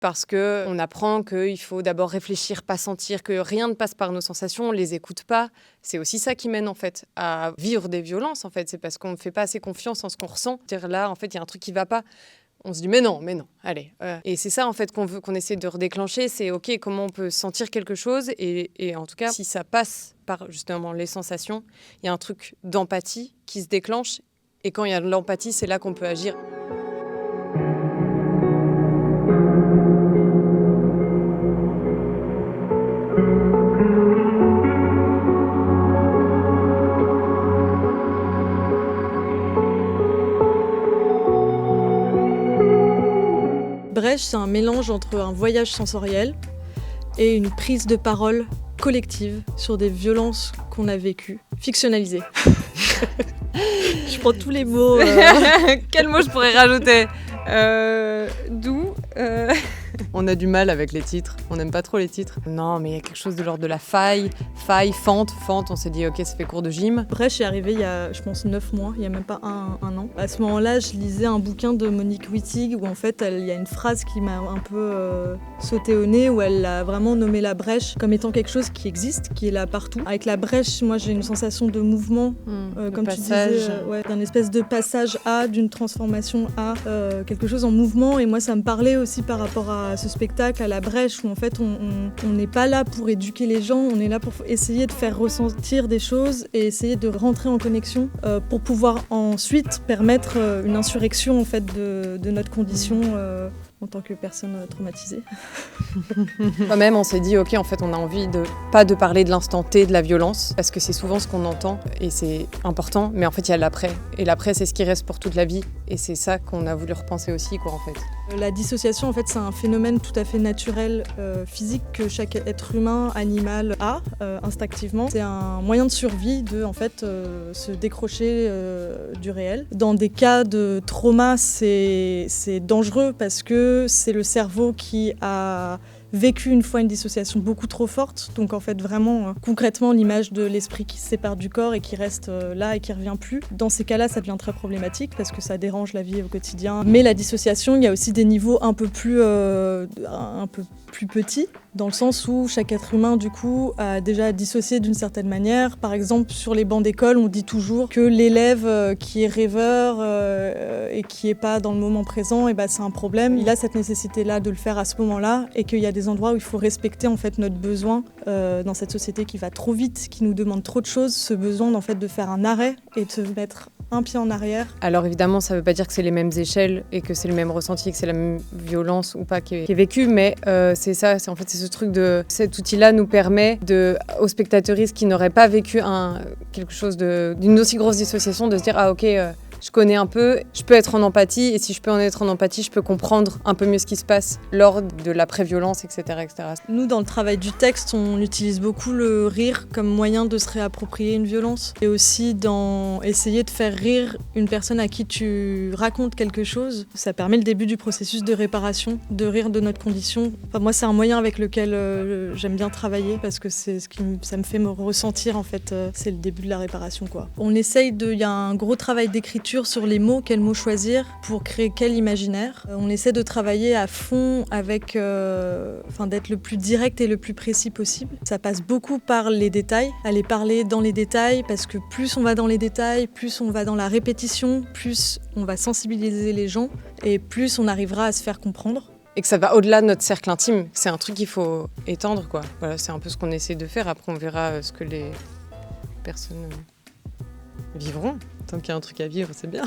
parce qu'on apprend qu'il faut d'abord réfléchir, pas sentir, que rien ne passe par nos sensations, on les écoute pas. C'est aussi ça qui mène en fait à vivre des violences en fait. C'est parce qu'on ne fait pas assez confiance en ce qu'on ressent. Dire là en fait il y a un truc qui va pas. On se dit mais non, allez. Et c'est ça en fait qu'on essaie de redéclencher, c'est ok comment on peut sentir quelque chose et en tout cas si ça passe par justement les sensations, il y a un truc d'empathie qui se déclenche et quand il y a de l'empathie, c'est là qu'on peut agir. Brèche, c'est un mélange entre un voyage sensoriel et une prise de parole collective sur des violences qu'on a vécues, fictionnalisées. Je prends tous les mots. Quel mot je pourrais rajouter D'où On a du mal avec les titres, on n'aime pas trop les titres. Non, mais il y a quelque chose de l'ordre de la faille, fente, on s'est dit ok, ça fait cours de gym. Brèche est arrivé il y a, je pense, 9 mois, il n'y a même pas un an. À ce moment-là, je lisais un bouquin de Monique Wittig où en fait, il y a une phrase qui m'a un peu sauté au nez, où elle a vraiment nommé la brèche comme étant quelque chose qui existe, qui est là partout. Avec la brèche, moi j'ai une sensation de mouvement, comme passage. Tu disais, d'un espèce de passage à, d'une transformation à, quelque chose en mouvement. Et moi ça me parlait aussi par rapport à ce spectacle, à la brèche, où en fait on n'est pas là pour éduquer les gens, on est là pour essayer de faire ressentir des choses et essayer de rentrer en connexion pour pouvoir ensuite permettre une insurrection en fait de notre condition en tant que personne traumatisée. Quand même, on s'est dit, ok, en fait, on a envie pas de parler de l'instant T de la violence, parce que c'est souvent ce qu'on entend, et c'est important, mais en fait, il y a l'après. Et l'après, c'est ce qui reste pour toute la vie, et c'est ça qu'on a voulu repenser aussi, quoi, en fait. La dissociation, en fait, c'est un phénomène tout à fait naturel, physique, que chaque être humain, animal a, instinctivement. C'est un moyen de survie de, en fait, se décrocher du réel. Dans des cas de trauma, c'est dangereux, parce que c'est le cerveau qui a vécu une fois une dissociation beaucoup trop forte. Donc en fait vraiment concrètement l'image de l'esprit qui se sépare du corps et qui reste là et qui revient plus. Dans ces cas-là, ça devient très problématique parce que ça dérange la vie au quotidien. Mais la dissociation, il y a aussi des niveaux un peu plus petits, dans le sens où chaque être humain, du coup, a déjà dissocié d'une certaine manière. Par exemple, sur les bancs d'école, on dit toujours que l'élève qui est rêveur et qui n'est pas dans le moment présent, et ben, c'est un problème. Il a cette nécessité-là de le faire à ce moment-là et qu'il y a des endroits où il faut respecter en fait, notre besoin dans cette société qui va trop vite, qui nous demande trop de choses, ce besoin en fait, de faire un arrêt et de se mettre un pied en arrière. Alors évidemment, ça ne veut pas dire que c'est les mêmes échelles et que c'est le même ressenti et que c'est la même violence ou pas qui est vécue, mais c'est ça, c'est ce truc de... Cet outil-là nous permet aux spectateuristes qui n'auraient pas vécu quelque chose d'une aussi grosse dissociation de se dire « Ah ok, je connais un peu, je peux être en empathie et si je peux en être en empathie, je peux comprendre un peu mieux ce qui se passe lors de l'après-violence, etc., etc. » Nous, dans le travail du texte, on utilise beaucoup le rire comme moyen de se réapproprier une violence et aussi dans essayer de faire rire une personne à qui tu racontes quelque chose. Ça permet le début du processus de réparation, de rire de notre condition. Enfin, moi, c'est un moyen avec lequel j'aime bien travailler parce que c'est ça me fait me ressentir, en fait, c'est le début de la réparation, quoi. On essaye il y a un gros travail d'écriture sur les mots, quels mots choisir pour créer quel imaginaire. On essaie de travailler à fond avec, d'être le plus direct et le plus précis possible. Ça passe beaucoup par les détails, aller parler dans les détails, parce que plus on va dans les détails, plus on va dans la répétition, plus on va sensibiliser les gens et plus on arrivera à se faire comprendre. Et que ça va au-delà de notre cercle intime. C'est un truc qu'il faut étendre, quoi. Voilà, c'est un peu ce qu'on essaie de faire. Après, on verra ce que les personnes vivront. Tant qu'il y a un truc à vivre, c'est bien.